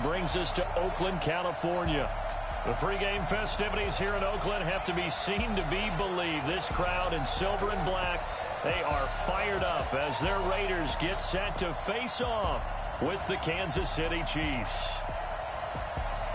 brings us to Oakland, California. The pregame festivities here in Oakland have to be seen to be believed. This crowd in silver and black, they are fired up as their Raiders get set to face off with the Kansas City Chiefs.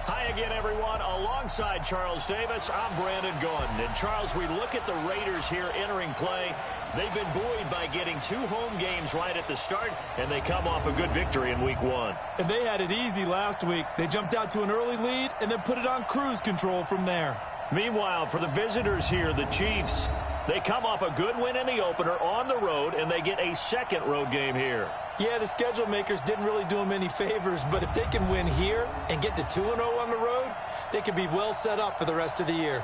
Hi again, everyone. Alongside Charles Davis, I'm Brandon Gaudin. And Charles, we look at the Raiders here entering play. They've been buoyed by getting 2 home games right at the start, and they come off a good victory in Week 1. And they had it easy last week. They jumped out to an early lead and then put it on cruise control from there. Meanwhile, for the visitors here, the Chiefs, they come off a good win in the opener on the road, and they get a second road game here. Yeah, the schedule makers didn't really do them any favors, but if they can win here and get to 2-0 on the road, they could be well set up for the rest of the year.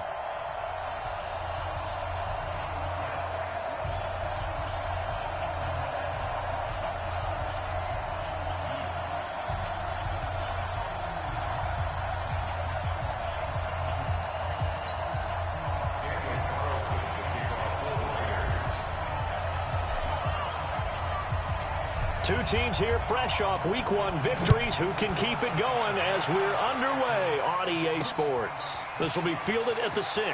Two teams here fresh off Week 1 victories. Who can keep it going as we're underway on EA Sports? This will be fielded at the 6.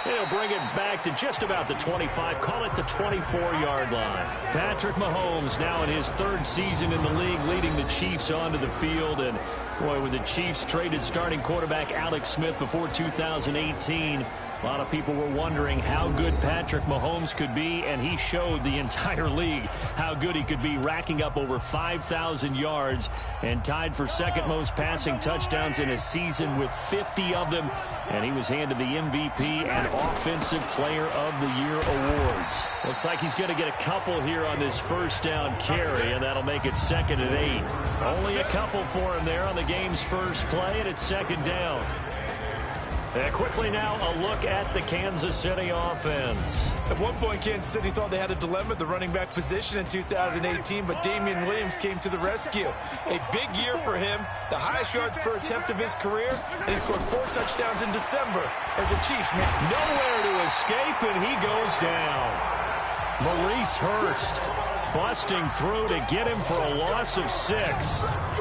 He'll bring it back to just about the 25, call it the 24-yard line. Patrick Mahomes now in his 3rd season in the league, leading the Chiefs onto the field. And, boy, when the Chiefs traded starting quarterback Alex Smith before 2018, a lot of people were wondering how good Patrick Mahomes could be, and he showed the entire league how good he could be, racking up over 5,000 yards and tied for second most passing touchdowns in a season with 50 of them. And he was handed the MVP and Offensive Player of the Year awards. Looks like he's going to get a couple here on this first down carry, and that'll make it 2nd and 8. Only a couple for him there on the game's first play, and it's 2nd down. And quickly now, a look at the Kansas City offense. At one point, Kansas City thought they had a dilemma at the running back position in 2018, but Damian Williams came to the rescue. A big year for him, the highest yards per attempt of his career, and he scored 4 touchdowns in December as the Chiefs made nowhere to escape, and he goes down. Maurice Hurst busting through to get him for a loss of 6.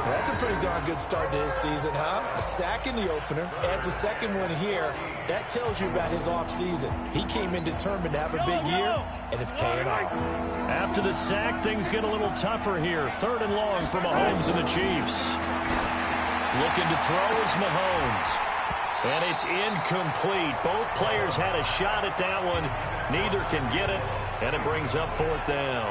That's a pretty darn good start to his season, huh? A sack in the opener, adds a second one here. That tells you about his offseason. He came in determined to have a big year, and it's paying off. After the sack, things get a little tougher here. 3rd and long for Mahomes and the Chiefs. Looking to throw is Mahomes. And it's incomplete. Both players had a shot at that one. Neither can get it, and it brings up 4th down.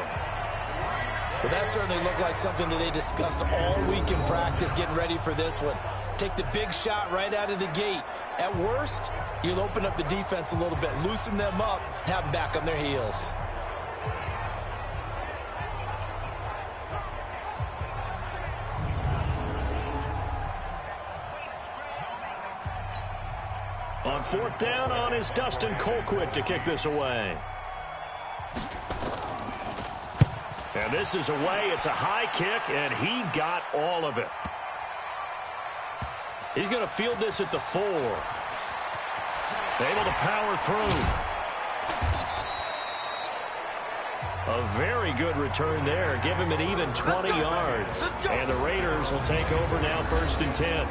Well, that certainly looked like something that they discussed all week in practice getting ready for this one. Take the big shot right out of the gate. At worst, you'll open up the defense a little bit, loosen them up, and have them back on their heels. On 4th down on is Dustin Colquitt to kick this away. And this is away. It's a high kick, and he got all of it. He's going to field this at the 4. Able to power through. A very good return there. Give him an even 20 yards. And the Raiders will take over now, 1st and 10.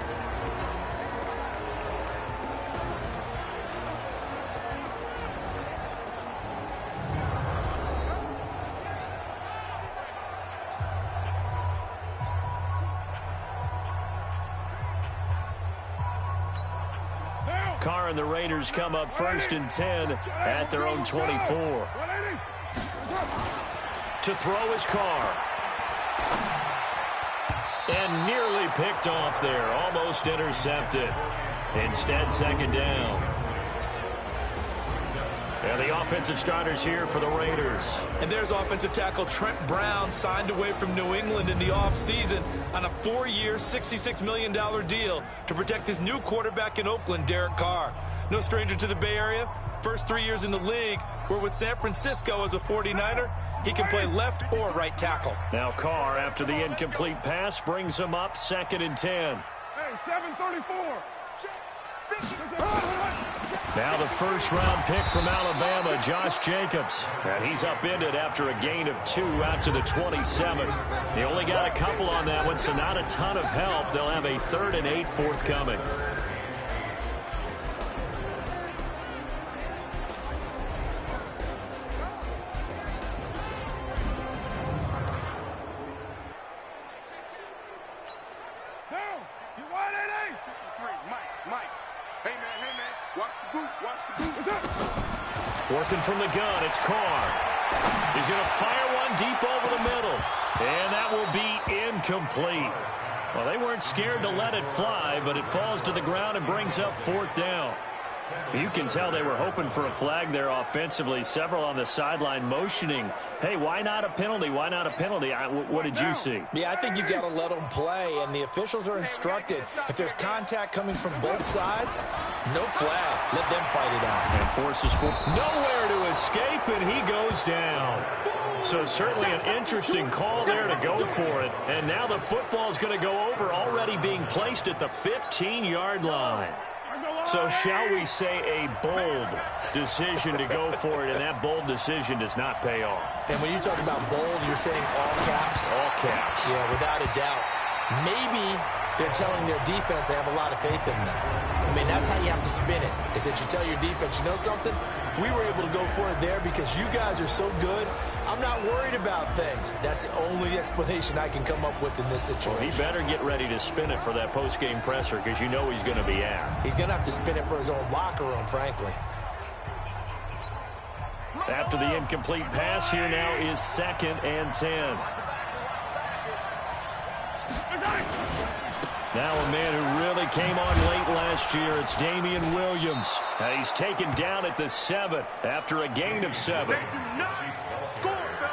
Carr and the Raiders come up 1st and 10 at their own 24. To throw is Carr. And nearly picked off there. Almost intercepted. Instead, 2nd down. And the offensive starters here for the Raiders. And there's offensive tackle Trent Brown, signed away from New England in the offseason on a 4-year, $66 million deal to protect his new quarterback in Oakland, Derek Carr. No stranger to the Bay Area. First 3 years in the league, where with San Francisco as a 49er, he can play left or right tackle. Now Carr, after the incomplete pass, brings him up 2nd and 10. Hey, 734. Now the first-round pick from Alabama, Josh Jacobs. And he's upended after a gain of 2 out to the 27. He only got a couple on that one, so not a ton of help. They'll have a 3rd and 8 forthcoming. Working from the gun, it's Carr. He's going to fire one deep over the middle. And that will be incomplete. Well, they weren't scared to let it fly, but it falls to the ground and brings up 4th down. You can tell they were hoping for a flag there offensively. Several on the sideline motioning, hey, why not a penalty? Why not a penalty? What did you see? Yeah, I think you got to let them play, and the officials are instructed. If there's contact coming from both sides, no flag. Let them fight it out. And forces for nowhere to escape, and he goes down. So certainly an interesting call there to go for it. And now the football's going to go over, already being placed at the 15-yard line. So shall we say a bold decision to go for it, and that bold decision does not pay off. And when you talk about bold, you're saying all caps? All caps. Yeah, without a doubt. Maybe they're telling their defense they have a lot of faith in them. I mean, that's how you have to spin it, is that you tell your defense, you know something? We were able to go for it there because you guys are so good. I'm not worried about things. That's the only explanation I can come up with in this situation. Well, he better get ready to spin it for that post-game presser because you know he's going to be out. He's going to have to spin it for his own locker room, frankly. After the incomplete pass, here now is 2nd and 10. Now a man who really came on late last year, it's Damian Williams. He's taken down at the 7 after a gain of 7.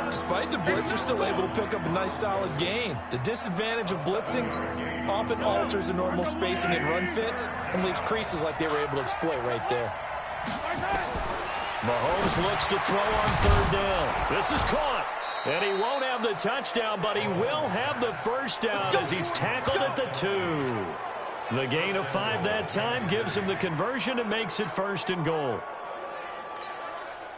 Despite the blitz, they're still able to pick up a nice solid gain. The disadvantage of blitzing often alters the normal spacing and run fits and leaves creases like they were able to exploit right there. Mahomes looks to throw on 3rd down. This is caught. And he won't have the touchdown, but he will have the first down as he's tackled at the 2. The gain of 5 that time gives him the conversion and makes it 1st and goal.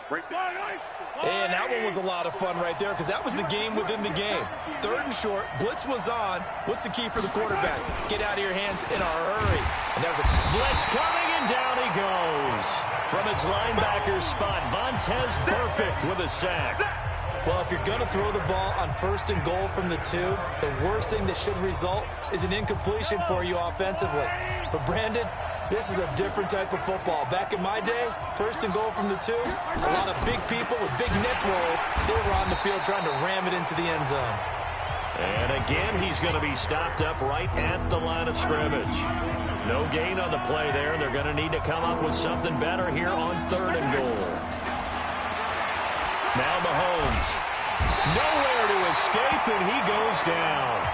And that one was a lot of fun right there because that was the game within the game. 3rd and short, blitz was on. What's the key for the quarterback? Get out of your hands in a hurry. And that was a blitz coming, and down he goes. From his linebacker spot, Vontaze Perfect with a sack. Well, if you're going to throw the ball on 1st and goal from the 2, the worst thing that should result is an incompletion for you offensively. But Brandon, this is a different type of football. Back in my day, 1st and goal from the 2, a lot of big people with big neck rolls, they were on the field trying to ram it into the end zone. And again, he's going to be stopped up right at the line of scrimmage. No gain on the play there. They're going to need to come up with something better here on 3rd and goal. Now Mahomes. Nowhere to escape, and he goes down.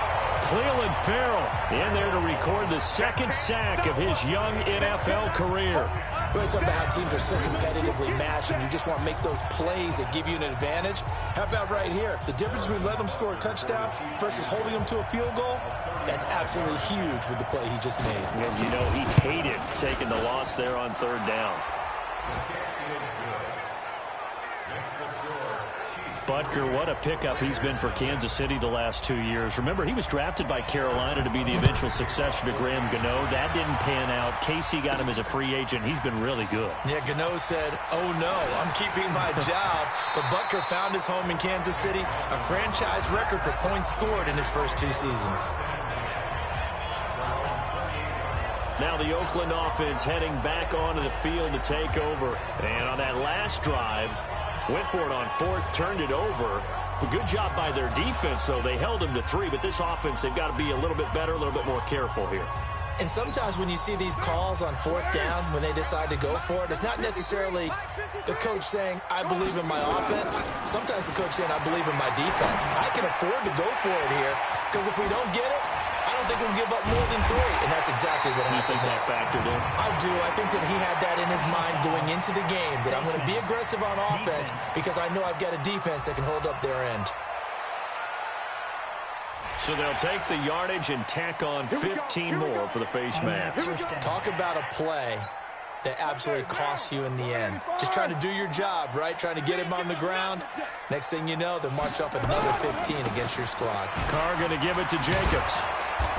Cleveland Farrell in there to record the 2nd sack of his young NFL career. Well, it's about how teams are so competitively matched, and you just want to make those plays that give you an advantage. How about right here? The difference between letting them score a touchdown versus holding them to a field goal, that's absolutely huge with the play he just made. And you know, he hated taking the loss there on 3rd down. Butker, what a pickup he's been for Kansas City the last 2 years. Remember, he was drafted by Carolina to be the eventual successor to Graham Gano. That didn't pan out. KC got him as a free agent. He's been really good. Yeah, Gano said, oh no, I'm keeping my job. But Butker found his home in Kansas City, a franchise record for points scored in his first 2 seasons. Now the Oakland offense heading back onto the field to take over. And on that last drive, went for it on 4th, turned it over. A good job by their defense, though. They held them to 3, but this offense, they've got to be a little bit better, a little bit more careful here. And sometimes when you see these calls on 4th down, when they decide to go for it, it's not necessarily the coach saying, I believe in my offense. Sometimes the coach saying, I believe in my defense. I can afford to go for it here, because if we don't get it, I don't think we'll give up more than 3, and that's exactly what happened. You think that factored in? I do. I think that he had that in his mind going into the game, that I'm going to be aggressive on offense because I know I've got a defense that can hold up their end. So they'll take the yardage and tack on 15 more for the face mask. Talk about a play that absolutely costs you in the end. Just trying to do your job, right? Trying to get him on the ground. Next thing you know, they'll march off another 15 against your squad. Carr going to give it to Jacobs.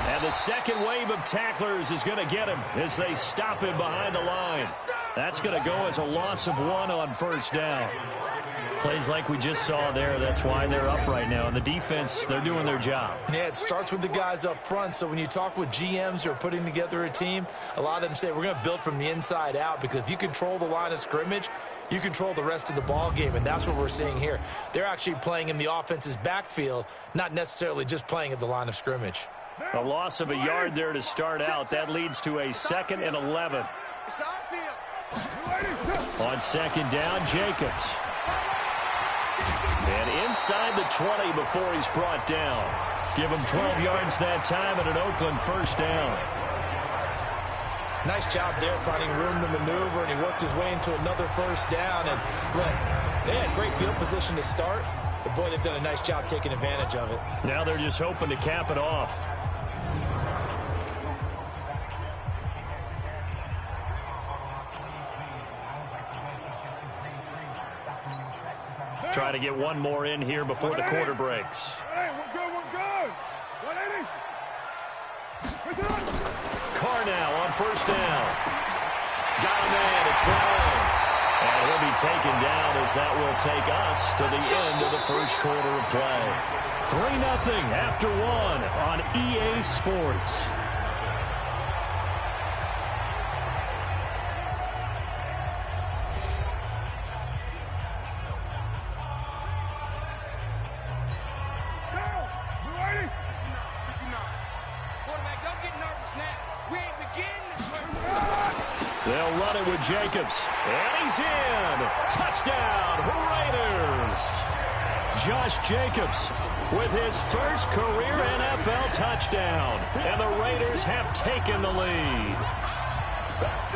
And the second wave of tacklers is going to get him as they stop him behind the line. That's going to go as a loss of 1 on first down. Plays like we just saw there, that's why they're up right now. And the defense, they're doing their job. Yeah, it starts with the guys up front. So when you talk with GMs who are putting together a team, a lot of them say we're going to build from the inside out, because if you control the line of scrimmage, you control the rest of the ball game, and that's what we're seeing here. They're actually playing in the offense's backfield, not necessarily just playing at the line of scrimmage. A loss of a yard there to start out. That leads to a 2nd and 11. On second down, Jacobs. And inside the 20 before he's brought down. Give him 12 yards that time and an Oakland first down. Nice job there finding room to maneuver, and he worked his way into another first down. And look, they had great field position to start, but boy, they've done a nice job taking advantage of it. Now they're just hoping to cap it off. Try to get one more in here before the quarter breaks. Hey, we're good, we're good. 180. Carr now on first down. Got a man, it's Brown. And he'll be taken down as that will take us to the end of the first quarter of play. 3-0 after 1 on EA Sports. They'll run it with Jacobs. And he's in. Touchdown, Raiders. Josh Jacobs with his first career NFL touchdown. And the Raiders have taken the lead.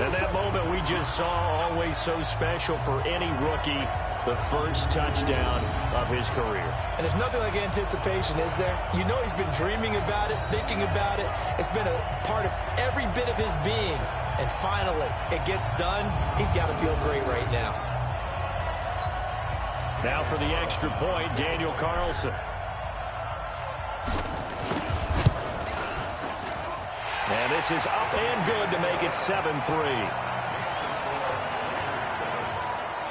And that moment we just saw, always so special for any rookie. The first touchdown of his career. And there's nothing like anticipation, is there? You know he's been dreaming about it, thinking about it. It's been a part of every bit of his being. And finally, it gets done. He's got to feel great right now. Now for the extra point, Daniel Carlson. And this is up and good to make it 7-3.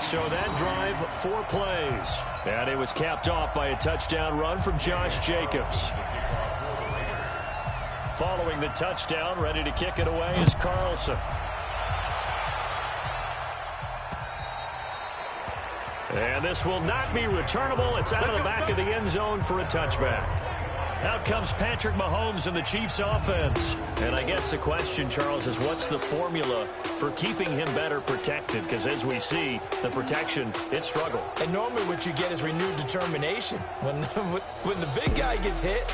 So that drive, 4 plays. And it was capped off by a touchdown run from Josh Jacobs. Following the touchdown, ready to kick it away is Carlson. And this will not be returnable. It's out of the back of the end zone for a touchback. Out comes Patrick Mahomes and the Chiefs offense. And I guess the question, Charles, is what's the formula for keeping him better protected? Because as we see, the protection, it struggled. And normally what you get is renewed determination. When the big guy gets hit,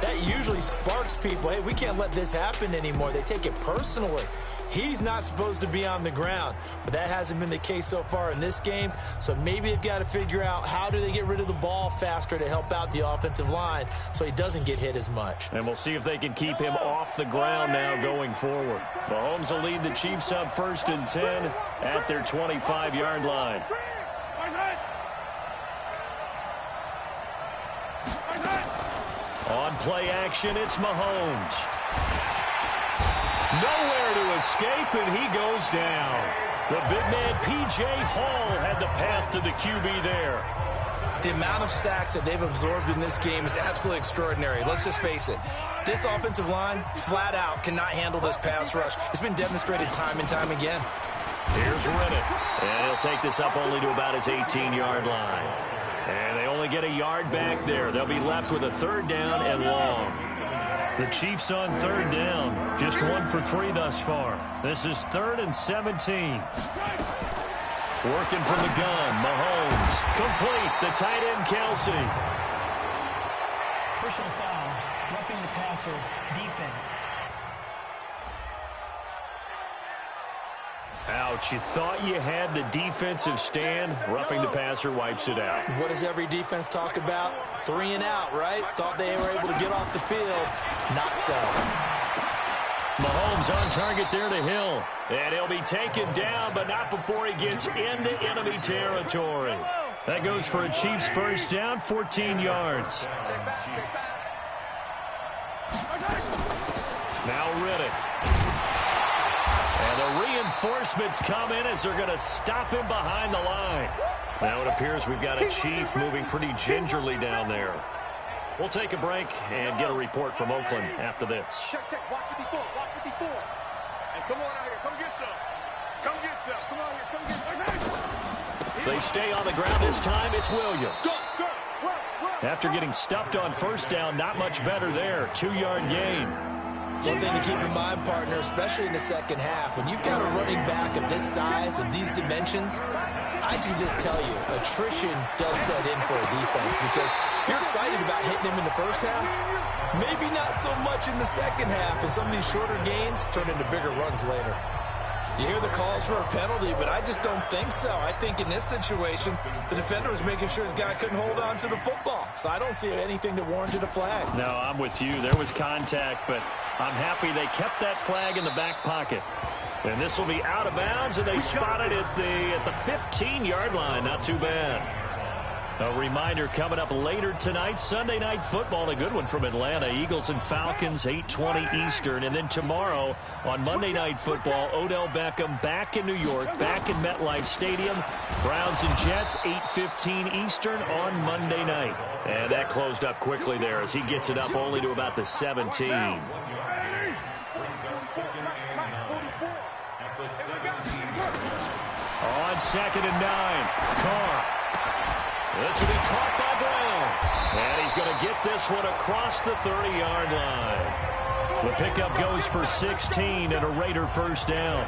that usually sparks people. Hey, we can't let this happen anymore. They take it personally. He's not supposed to be on the ground, but that hasn't been the case so far in this game. So maybe they've got to figure out how do they get rid of the ball faster to help out the offensive line so he doesn't get hit as much. And we'll see if they can keep him off the ground now going forward. Mahomes will lead the Chiefs up 1st and 10 at their 25-yard line. On play action, it's Mahomes. Nowhere to escape, and he goes down. The big man, P.J. Hall, had the path to the QB there. The amount of sacks that they've absorbed in this game is absolutely extraordinary. Let's just face it. This offensive line, flat out, cannot handle this pass rush. It's been demonstrated time and time again. Here's Riddick. And he'll take this up only to about his 18-yard line. And they only get a yard back there. They'll be left with a 3rd down and long. The Chiefs on 3rd down. Just 1 for 3 thus far. This is 3rd and 17. Working from the gun, Mahomes. Complete, the tight end, Kelsey. Personal foul, roughing the passer, defense. Ouch, you thought you had the defensive stand. Roughing the passer wipes it out. What does every defense talk about? 3 and out, right? Thought they were able to get off the field. Not so. Mahomes on target there to Hill. And he'll be taken down, but not before he gets into enemy territory. That goes for a Chiefs first down, 14 yards. Now Riddick. And the reinforcements come in as they're going to stop him behind the line. Now it appears we've got a Chief moving pretty gingerly down there. We'll take a break and get a report from Oakland after this. Check. Watch 54. And come on out here. Come get some. Come on here. Come get some. They stay on the ground this time. It's Williams. Go. After getting stuffed on first down, not much better there. 2-yard gain. One thing to keep in mind, partner, especially in the second half, when you've got a running back of this size and these dimensions, I can just tell you, attrition does set in for a defense because you're excited about hitting him in the first half. Maybe not so much in the second half, and some of these shorter gains turn into bigger runs later. You hear the calls for a penalty, but I just don't think so. I think in this situation, the defender was making sure his guy couldn't hold on to the football. So I don't see anything that warranted a flag. No, I'm with you. There was contact, but I'm happy they kept that flag in the back pocket. And this will be out of bounds, and they spotted it at the 15-yard line. Not too bad. A reminder coming up later tonight, Sunday Night Football, a good one from Atlanta. Eagles and Falcons, 8:20 Eastern. And then tomorrow on Monday Night Football, Odell Beckham back in New York, back in MetLife Stadium. Browns and Jets, 8:15 Eastern on Monday night. And that closed up quickly there as he gets it up only to about the 17. On 2nd and 9, Carr. This will be caught by Brown. And he's going to get this one across the 30-yard line. The pickup goes for 16 and a Raider first down.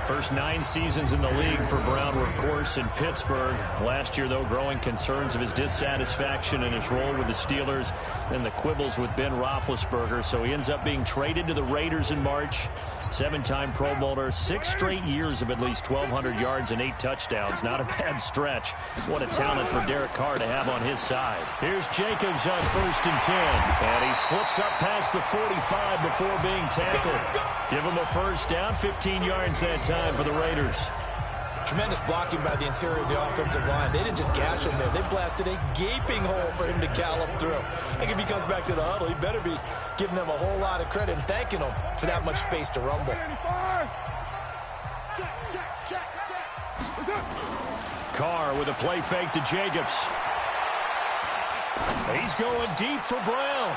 First 9 seasons in the league for Brown were, of course, in Pittsburgh. Last year, though, growing concerns of his dissatisfaction in his role with the Steelers and the quibbles with Ben Roethlisberger. So he ends up being traded to the Raiders in March. 7-time Pro Bowler, 6 straight years of at least 1,200 yards and 8 touchdowns. Not a bad stretch. What a talent for Derek Carr to have on his side. Here's Jacobs on 1st and 10. And he slips up past the 45 before being tackled. Give him a first down, 15 yards that time for the Raiders. Tremendous blocking by the interior of the offensive line. They didn't just gash him there. They blasted a gaping hole for him to gallop through. I think if he comes back to the huddle, he better be giving them a whole lot of credit and thanking them for that much space to rumble. Carr with a play fake to Jacobs. He's going deep for Brown.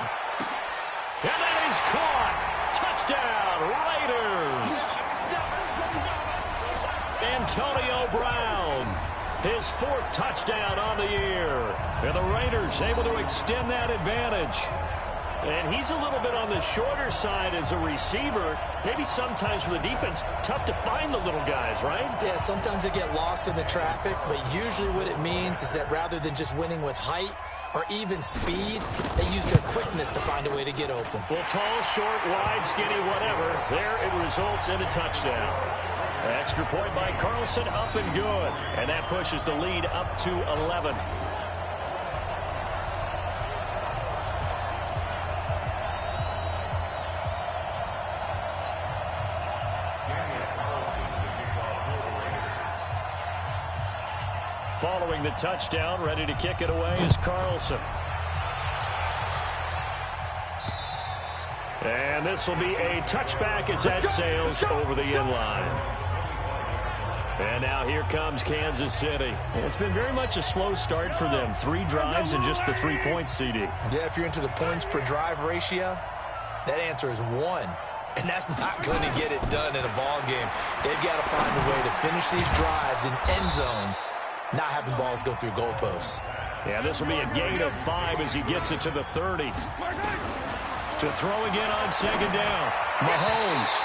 And that is caught. Touchdown, Raiders. Antonio Brown, his 4th touchdown on the year. And the Raiders able to extend that advantage. And he's a little bit on the shorter side as a receiver. Maybe sometimes for the defense, tough to find the little guys, right? Yeah, sometimes they get lost in the traffic, but usually what it means is that rather than just winning with height or even speed, they use their quickness to find a way to get open. Well, tall, short, wide, skinny, whatever, there it results in a touchdown. Extra point by Carlson, up and good. And that pushes the lead up to 11. Following the touchdown, ready to kick it away is Carlson. And this will be a touchback as that sails over the inline. And now here comes Kansas City. It's been very much a slow start for them. 3 drives and just the 3 points, CD. Yeah, if you're into the points per drive ratio, that answer is 1. And that's not going to get it done in a ball game. They've got to find a way to finish these drives in end zones, not having balls go through goalposts. Yeah, this will be a gain of 5 as he gets it to the 30. To throw again on 2nd down. Mahomes.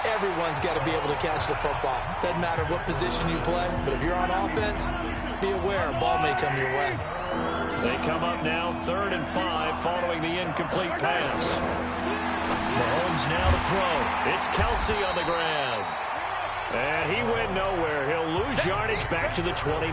Everyone's got to be able to catch the football. Doesn't matter what position you play, but if you're on offense, be aware a ball may come your way. They come up now 3rd and 5 following the incomplete pass. Mahomes now to throw. It's Kelsey on the ground. And he went nowhere. He'll lose yardage back to the 29.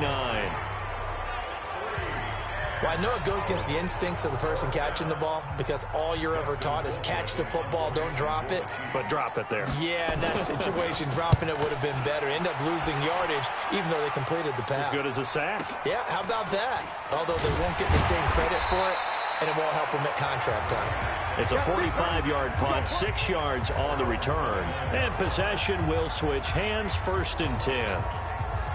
Well, I know it goes against the instincts of the person catching the ball because all you're ever taught is catch the football, don't drop it. But drop it there. Yeah, in that situation, dropping it would have been better. End up losing yardage, even though they completed the pass. As good as a sack. Yeah, how about that? Although they won't get the same credit for it, and it won't help them at contract time. It's a 45-yard punt, 6 yards on the return. And possession will switch hands, 1st and 10.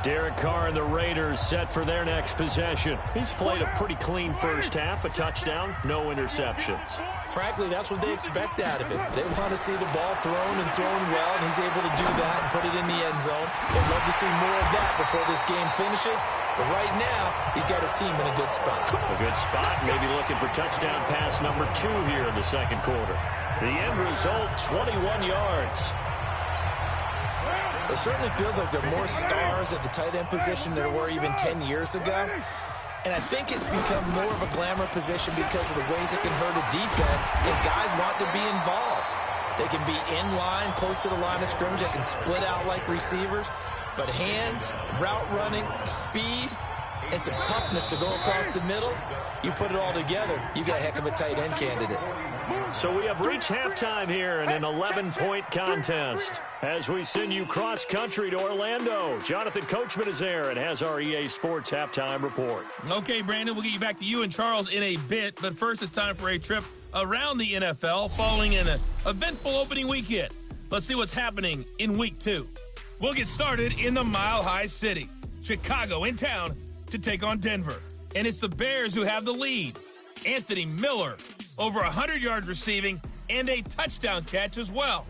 Derek Carr and the Raiders set for their next possession. He's played a pretty clean first half, a touchdown, no interceptions. Frankly, that's what they expect out of it. They want to see the ball thrown and thrown well, and he's able to do that and put it in the end zone. They'd love to see more of that before this game finishes. But right now, he's got his team in a good spot. A good spot, maybe looking for touchdown pass number 2 here in the second quarter. The end result, 21 yards. It certainly feels like there are more stars at the tight end position than there were even 10 years ago. And I think it's become more of a glamour position because of the ways it can hurt a defense, and guys want to be involved. They can be in line, close to the line of scrimmage. They can split out like receivers. But hands, route running, speed, and some toughness to go across the middle, you put it all together, you got a heck of a tight end candidate. So we have reached halftime here in an 11-point contest. As we send you cross-country to Orlando, Jonathan Coachman is there and has our EA Sports halftime report. Okay, Brandon, we'll get you back to you and Charles in a bit, but first it's time for a trip around the NFL following an eventful opening weekend. Let's see what's happening in Week 2. We'll get started in the Mile High City. Chicago in town to take on Denver. And it's the Bears who have the lead. Anthony Miller, over 100 yards receiving and a touchdown catch as well.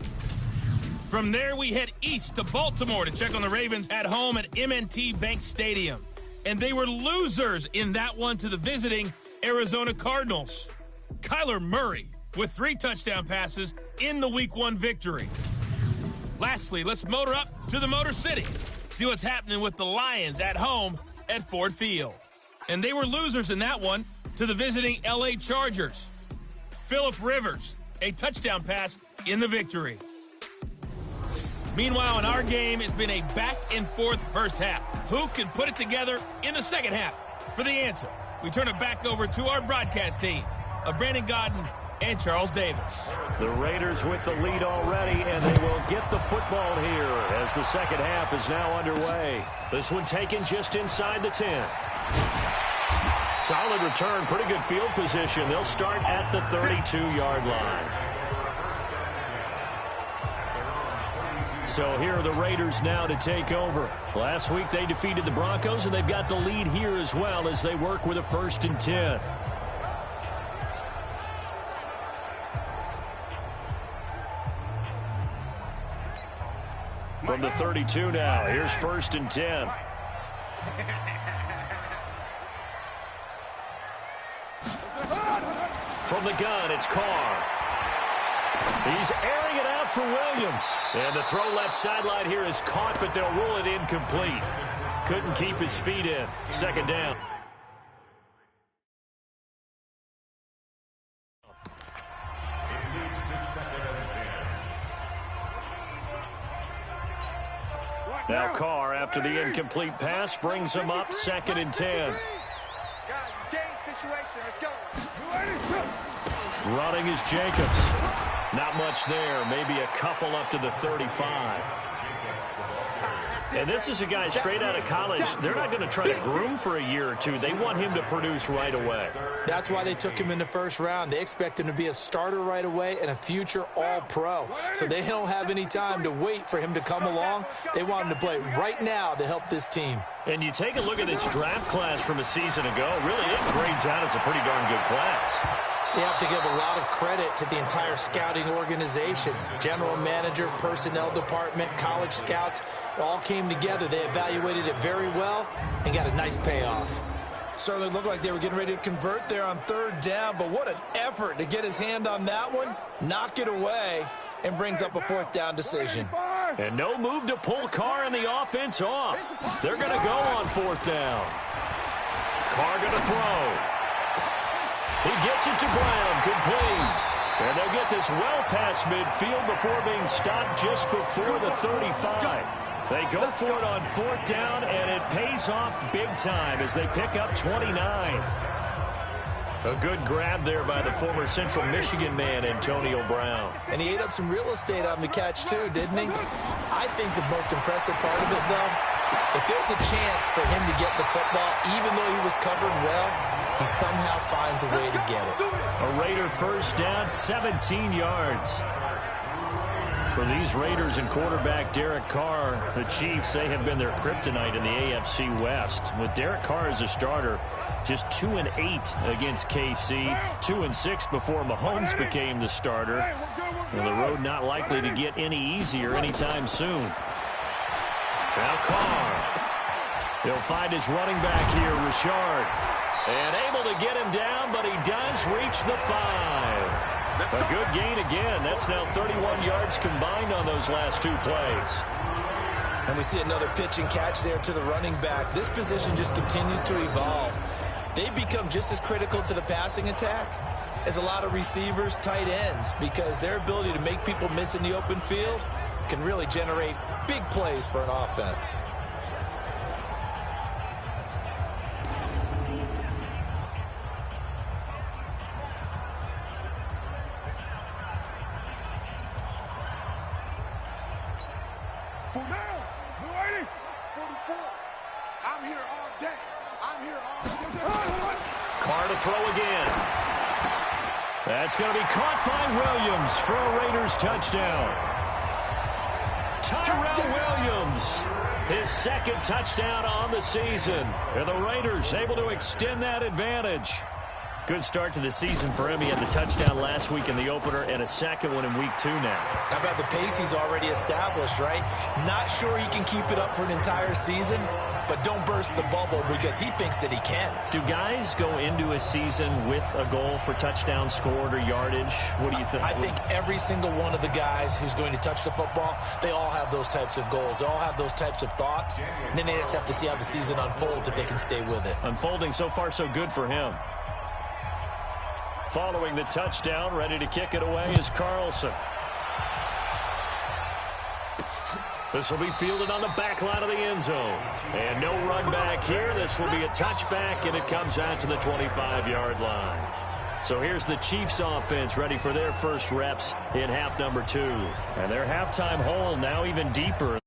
From there, we head east to Baltimore to check on the Ravens at home at M&T Bank Stadium. And they were losers in that one to the visiting Arizona Cardinals. Kyler Murray with 3 touchdown passes in the Week 1 victory. Lastly, let's motor up to the Motor City. See what's happening with the Lions at home at Ford Field. And they were losers in that one to the visiting LA Chargers. Phillip Rivers, a touchdown pass in the victory. Meanwhile, in our game, it's been a back-and-forth first half. Who can put it together in the second half? For the answer, we turn it back over to our broadcast team of Brandon Godden and Charles Davis. The Raiders with the lead already, and they will get the football here as the second half is now underway. This one taken just inside the 10. Solid return, pretty good field position. They'll start at the 32-yard line. So here are the Raiders now to take over. Last week they defeated the Broncos, and they've got the lead here as well as they work with a 1st and 10. From the 32 now, here's 1st and 10. From the gun, it's Carr. He's airing it out for Williams. And the throw left sideline here is caught, but they'll rule it incomplete. Couldn't keep his feet in. 2nd down. Now Carr, after the incomplete pass, brings him up 2nd and 10. Guys, it's game situation. Let's go. Running is Jacobs. Not much there. Maybe a couple up to the 35. And this is a guy straight out of college. They're not going to try to groom for a year or two. They want him to produce right away. That's why they took him in the first round. They expect him to be a starter right away and a future all-pro. So they don't have any time to wait for him to come along. They want him to play right now to help this team. And you take a look at this draft class from a season ago. Really, it grades out as a pretty darn good class. So you have to give a lot of credit to the entire scouting organization. General manager, personnel department, college scouts, it all came together. They evaluated it very well and got a nice payoff. Certainly looked like they were getting ready to convert there on 3rd down, but what an effort to get his hand on that one, knock it away, and brings up a 4th down decision. And no move to pull Carr and the offense off. They're going to go on 4th down. Carr going to throw. He gets it to Brown, complete. And they'll get this well past midfield before being stopped just before the 35. They go for it on 4th down, and it pays off big time as they pick up 29. A good grab there by the former Central Michigan man, Antonio Brown. And he ate up some real estate on the catch, too, didn't he? I think the most impressive part of it, though, if there's a chance for him to get the football, even though he was covered well, he somehow finds a way to get it. A Raider first down, 17 yards. For these Raiders and quarterback Derek Carr, the Chiefs, they have been their kryptonite in the AFC West. With Derek Carr as a starter, just 2-8 against KC, 2-6 before Mahomes became the starter. Well, the road not likely to get any easier anytime soon. Now Carr. He'll find his running back here, Richard. And able to get him down, but he does reach the 5. A good gain again. That's now 31 yards combined on those last 2 plays. And we see another pitch and catch there to the running back. This position just continues to evolve. They become just as critical to the passing attack as a lot of receivers, tight ends, because their ability to make people miss in the open field can really generate big plays for an offense. For now, you ready? 44. I'm here all day. I'm here all day. Carr to throw again. That's going to be caught by Williams for a Raiders touchdown. Tyrell Williams, his second touchdown on the season. And the Raiders able to extend that advantage. Good start to the season for him. He had the touchdown last week in the opener and a second one in week 2 now. How about the pace he's already established, right? Not sure he can keep it up for an entire season, but don't burst the bubble because he thinks that he can. Do guys go into a season with a goal for touchdown scored or yardage? What do you think? I think every single one of the guys who's going to touch the football, they all have those types of goals. They all have those types of thoughts. And then they just have to see how the season unfolds if they can stay with it. Unfolding so far so good for him. Following the touchdown, ready to kick it away is Carlson. This will be fielded on the back line of the end zone. And no run back here. This will be a touchback, and it comes out to the 25-yard line. So here's the Chiefs offense ready for their first reps in half number 2. And their halftime hole now even deeper.